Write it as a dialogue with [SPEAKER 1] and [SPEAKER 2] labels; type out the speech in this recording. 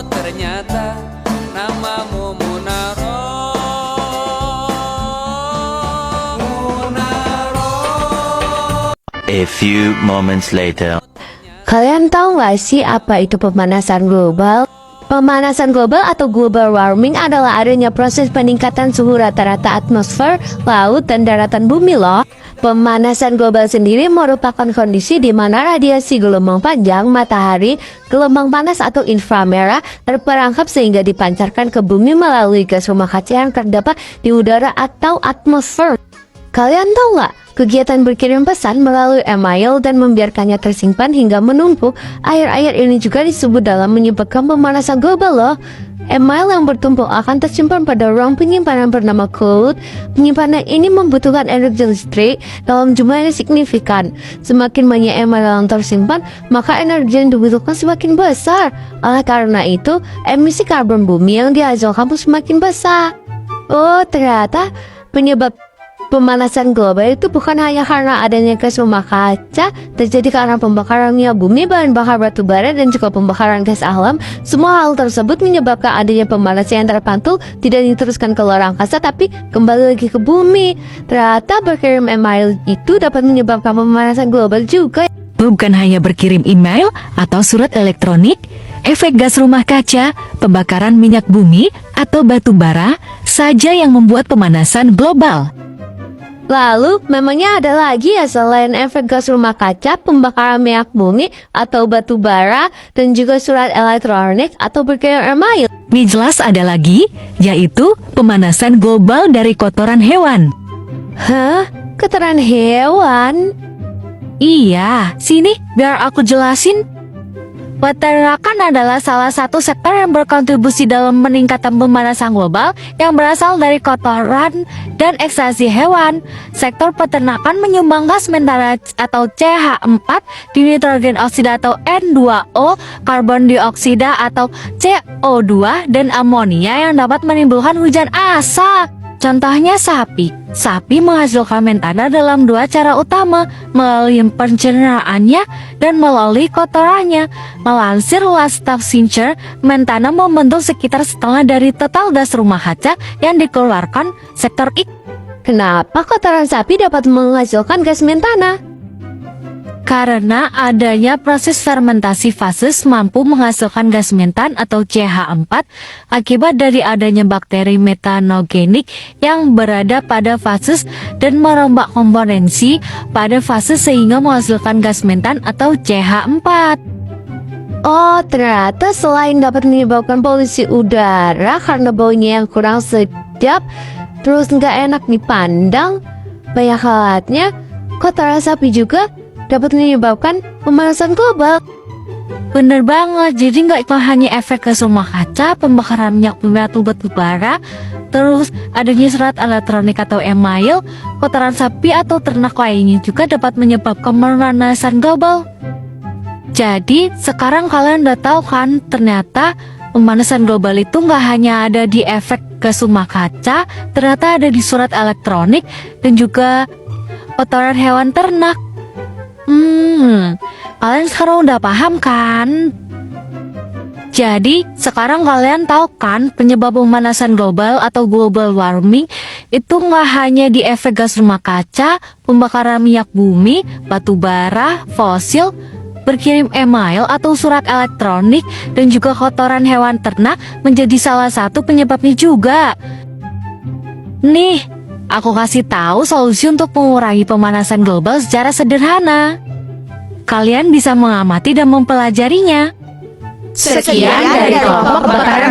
[SPEAKER 1] Ternyata namamu Munaro.
[SPEAKER 2] A few moments later.
[SPEAKER 3] Kalian tahu nggak sih apa itu pemanasan global? Pemanasan global atau global warming adalah adanya proses peningkatan suhu rata-rata atmosfer, laut, dan daratan bumi loh. Pemanasan global sendiri merupakan kondisi di mana radiasi gelombang panjang matahari, gelombang panas atau inframerah terperangkap sehingga dipancarkan ke bumi melalui gas rumah kaca yang terdapat di udara atau atmosfer. Kalian tahu nggak? Kegiatan berkirim pesan melalui email dan membiarkannya tersimpan hingga menumpuk, air-air ini juga disebut dalam menyebabkan pemanasan global loh. Email yang bertumpuk akan tersimpan pada ruang penyimpanan bernama cloud. Penyimpanan ini membutuhkan energi listrik dalam jumlah yang signifikan. Semakin banyak email yang tersimpan, maka energi yang dibutuhkan semakin besar. Oleh karena itu, emisi karbon bumi yang dihasilkan pun semakin besar. Oh, ternyata penyebab pemanasan global itu bukan hanya karena adanya gas rumah kaca, terjadi karena pembakaran minyak bumi, bahan bakar batu bara, dan juga pembakaran gas alam. Semua hal tersebut menyebabkan adanya pemanasan yang terpantul tidak diteruskan ke luar angkasa, tapi kembali lagi ke bumi. Ternyata berkirim email itu dapat menyebabkan pemanasan global juga.
[SPEAKER 4] Bukan hanya berkirim email atau surat elektronik, efek gas rumah kaca, pembakaran minyak bumi, atau batu bara saja yang membuat pemanasan global.
[SPEAKER 3] Lalu, memangnya ada lagi ya selain efek gas rumah kaca, pembakaran minyak bumi, atau batu bara, dan juga surat elektronik atau berkirim email?
[SPEAKER 4] Ini jelas ada lagi, yaitu pemanasan global dari kotoran hewan.
[SPEAKER 3] Hah? Kotoran hewan?
[SPEAKER 4] Iya, sini biar aku jelasin. Peternakan adalah salah satu sektor yang berkontribusi dalam meningkatkan pemanasan global yang berasal dari kotoran dan ekstraksi hewan. Sektor peternakan menyumbang gas mentana atau CH4, dinitrogen oksida atau N2O, karbon dioksida atau CO2, dan amonia yang dapat menimbulkan hujan asap. Contohnya sapi. Sapi menghasilkan metana dalam dua cara utama, melalui pencernaannya dan melalui kotorannya. Melansir Last Stop Sincher, metana membentuk sekitar setengah dari total gas rumah kaca yang dikeluarkan sektor itu.
[SPEAKER 3] Kenapa kotoran sapi dapat menghasilkan gas metana?
[SPEAKER 4] Karena adanya proses fermentasi fases mampu menghasilkan gas metan atau CH4 akibat dari adanya bakteri metanogenik yang berada pada fases dan merombak komponensi pada fases sehingga menghasilkan gas metan atau CH4.
[SPEAKER 3] Oh, ternyata selain dapat menyebabkan polusi udara karena baunya yang kurang sedap, terus nggak enak dipandang, banyak halatnya, kotoran sapi juga dapat menyebabkan pemanasan global.
[SPEAKER 4] Bener banget, jadi nggak hanya efek gas rumah kaca, pembakaran minyak bumi atau batu bara, terus adanya surat elektronik atau email, kotoran sapi atau ternak lainnya juga dapat menyebabkan pemanasan global. Jadi sekarang kalian udah tahu kan, ternyata pemanasan global itu nggak hanya ada di efek gas rumah kaca, ternyata ada di surat elektronik dan juga kotoran hewan ternak. Kalian sekarang udah paham kan? Jadi, sekarang kalian tahu kan penyebab pemanasan global atau global warming itu nggak hanya di efek gas rumah kaca, pembakaran minyak bumi, batu bara, fosil, berkirim email atau surat elektronik, dan juga kotoran hewan ternak menjadi salah satu penyebabnya juga. Nih, aku kasih tahu solusi untuk mengurangi pemanasan global secara sederhana. Kalian bisa mengamati dan mempelajarinya.
[SPEAKER 5] Sekian dari kelompok kebakaran